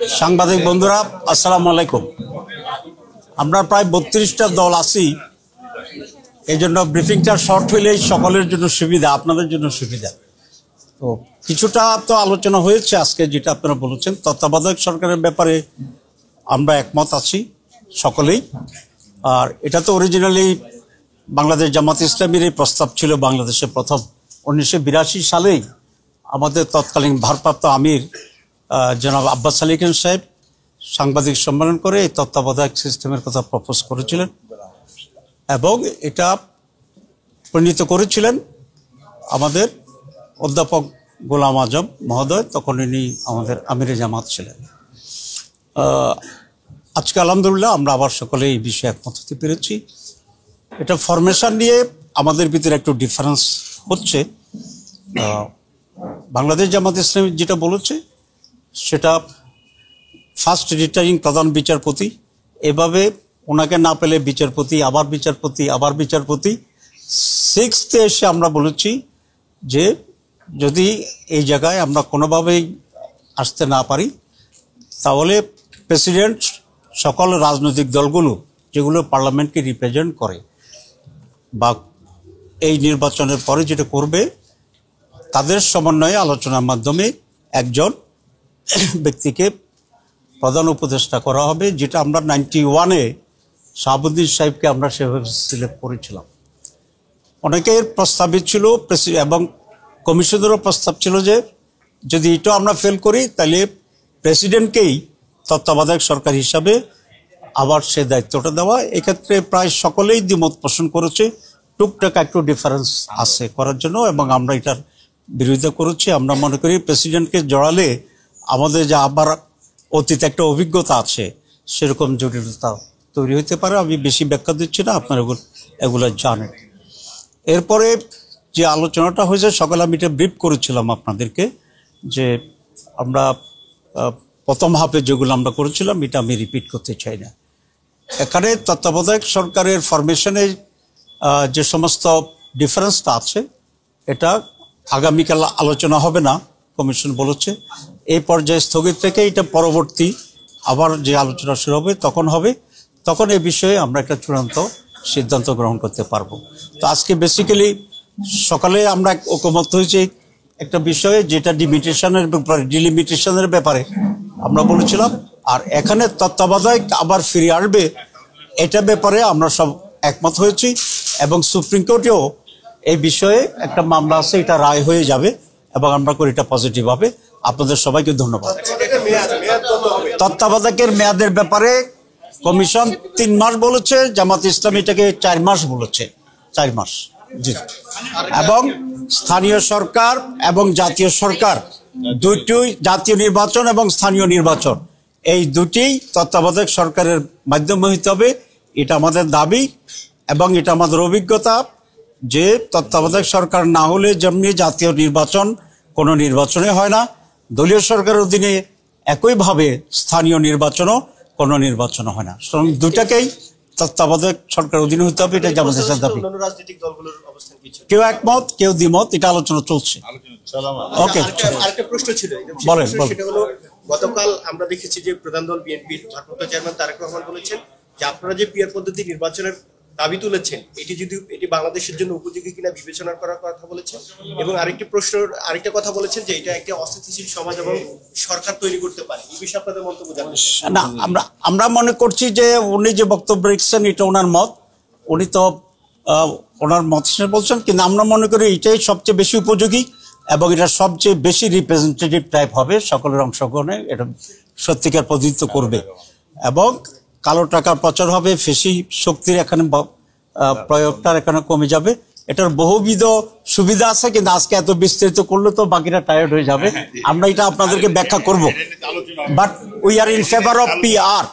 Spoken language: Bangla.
সাংবাদিক বন্ধুরা আসসালামু আলাইকুম। আমরা প্রায় 32টা দল আছি, এই জন্য ব্রিফিংটা শর্ট হইলেই সকলের জন্য সুবিধা, আপনাদের জন্য সুবিধা। তো কিছুটা তো আলোচনা হয়েছে আজকে, যেটা আপনারা বলেছেন তত্ত্বাবধায়ক সরকারের ব্যাপারে আমরা একমত আছি সকলেই। আর এটা তো অরিজিনালি বাংলাদেশ জামাত ইসলামীর এই প্রস্তাব ছিল। বাংলাদেশে প্রথম 1982 সালেই আমাদের তৎকালীন ভারপ্রাপ্ত আমির জনাব আব্বাস আলী খান সাহেব সাংবাদিক সম্মেলন করে এই তত্ত্বাবধায়ক সিস্টেমের কথা প্রপোজ করেছিলেন এবং এটা প্রণীত করেছিলেন আমাদের অধ্যাপক গোলাম আজম মহোদয়। তখন ইনি আমাদের আমিরে জামাত ছিলেন। আজকে আলহামদুলিল্লাহ আমরা আবার সকলে এই বিষয়ে একমত হতে পেরেছি। এটা ফরমেশন নিয়ে আমাদের ভিতরে একটু ডিফারেন্স হচ্ছে। বাংলাদেশ জামাত ইসলামী যেটা বলেছে সেটা ফার্স্ট রিটার্নিং প্রধান বিচারপতি, এভাবে ওনাকে না পেলে বিচারপতি, আবার বিচারপতি, আবার বিচারপতি। 6th এসে আমরা বলেছি যে যদি এই জায়গায় আমরা কোনোভাবেই আসতে না পারি তাহলে প্রেসিডেন্ট সকল রাজনৈতিক দলগুলো যেগুলো পার্লামেন্টকে রিপ্রেজেন্ট করে বা এই নির্বাচনের পরে যেটা করবে তাদের সমন্বয়ে আলোচনার মাধ্যমে একজন ব্যক্তিকে প্রধান উপদেষ্টা করা হবে, যেটা আমরা 91-এ শাহাবুদ্দিন সাহেবকে আমরা সেভাবে সিলেক্ট করেছিলাম। অনেকের প্রস্তাবিত ছিল এবং কমিশনেরও প্রস্তাব ছিল যে যদি এটা আমরা ফেল করি তাহলে প্রেসিডেন্টকেই তত্ত্বাবধায়ক সরকার হিসাবে আবার সে দায়িত্বটা দেওয়া। এক্ষেত্রে প্রায় সকলেই দ্বিমত পোষণ করেছে। টুকটাক একটু ডিফারেন্স আছে করার জন্য এবং আমরা এটার বিরোধিতা করেছি। আমরা মনে করি প্রেসিডেন্টকে জড়ালে আমাদের যে আবার অতীত একটা অভিজ্ঞতা আছে সেরকম জটিলতা তৈরি হতে পারে। আমি বেশি ব্যাখ্যা দিচ্ছি না, আপনারা এগুলো জানেন। এরপরে যে আলোচনাটা হয়েছে সকালে আমি এটা ব্রিফ করেছিলাম আপনাদেরকে যে আমরা প্রথম হাফে যেগুলো আমরা করেছিলাম এটা আমি রিপিট করতে চাই না। এখানে তত্ত্বাবধায়ক সরকারের ফরমেশনে যে সমস্ত ডিফারেন্সটা আছে এটা আগামীকাল আলোচনা হবে না, কমিশন বলেছে। এই পর্যায়ে স্থগিত থেকে এটা পরবর্তী আবার যে আলোচনা শুরু হবে তখন এই বিষয়ে আমরা একটা চূড়ান্ত সিদ্ধান্ত গ্রহণ করতে পারবো। তো আজকে বেসিক্যালি সকালে আমরা ঐকমত্য হয়েছে একটা বিষয়ে, যেটা ডিলিমিটেশনের ব্যাপারে আমরা বলেছিলাম। আর এখানে তত্ত্বাবধায়ক আবার ফিরে আসবে এটা ব্যাপারে আমরা সব একমত হয়েছি এবং সুপ্রিম কোর্টেও এই বিষয়ে একটা মামলা আছে, এটা রায় হয়ে যাবে এবং আমরা করি এটা পজিটিভ হবে। আপনাদের সবাইকে ধন্যবাদ। তত্ত্বাবধায়কের মেয়াদের ব্যাপারে কমিশন 3 মাস বলেছে, জামাত ইসলামী এটাকে 4 মাস বলেছে। 4 মাস জি। এবং স্থানীয় সরকার এবং জাতীয় সরকার দুটোই, জাতীয় নির্বাচন এবং স্থানীয় নির্বাচন এই দুটি তত্ত্বাবধায়ক সরকারের মাধ্যমে হইতে হবে। এটা আমাদের দাবি এবং এটা আমাদের অভিজ্ঞতা যে তত্ত্বাবধায়ক সরকার না হলে যেমনি জাতীয় নির্বাচন কোনো নির্বাচনে হয় না, দলীয় সরকারের অধীনে একইভাবে স্থানীয় নির্বাচনও কোনো নির্বাচন হয় না। সুতরাং দুটাকেই তত্ত্বাবধায়ক সরকার অধীনে হতে হবে, এটা আমাদের দাবি। কেউ একমত কেউ দ্বিমত, এটা আলোচনা চলছে। ওকে, আরেকটা প্রশ্ন ছিল, বলেন। সেটা হলো গতকাল আমরা দেখেছি যে প্রধান দল বিএনপির ভারপ্রাপ্ত চেয়ারম্যান তারেক রহমান বলেছেন যে আপনারা যে পিআর পদ্ধতি নির্বাচনের দাবি তুলেছেন এটি বাংলাদেশের জন্য উপযোগী কিনা বিবেচনা করার কথা বলেছেন এবং আরেকটা কথা বলেছেন যে এটা একটা অস্থিতিশীল সমাজ এবং সরকার তৈরি করতে পারে। এই বিষয়ে আপনাদের মন্তব্য জানান। না, আমরা মনে করছি যে উনি যে বক্তব্য রেখেছেন এটা ওনার মত, উনি তো ওনার মত বলছেন, কিন্তু আমরা মনে করি এটাই সবচেয়ে বেশি উপযোগী এবং এটা সবচেয়ে বেশি রিপ্রেজেন্টেটিভ টাইপ হবে, সকলের অংশগ্রহণে এটা সত্যিকার প্রতিনিধিত্ব করবে এবং কালো টাকার প্রচার হবে, ফেসি শক্তির এখানে প্রয়োগটার এখানে কমে যাবে। এটার বহুবিধ সুবিধা আছে, কিন্তু আজকে এত বিস্তারিত করলে তো বাকিরা টায়ার্ড হয়ে যাবে। আমরা এটা আপনাদেরকে ব্যাখ্যা করব, but we are in favour of PR.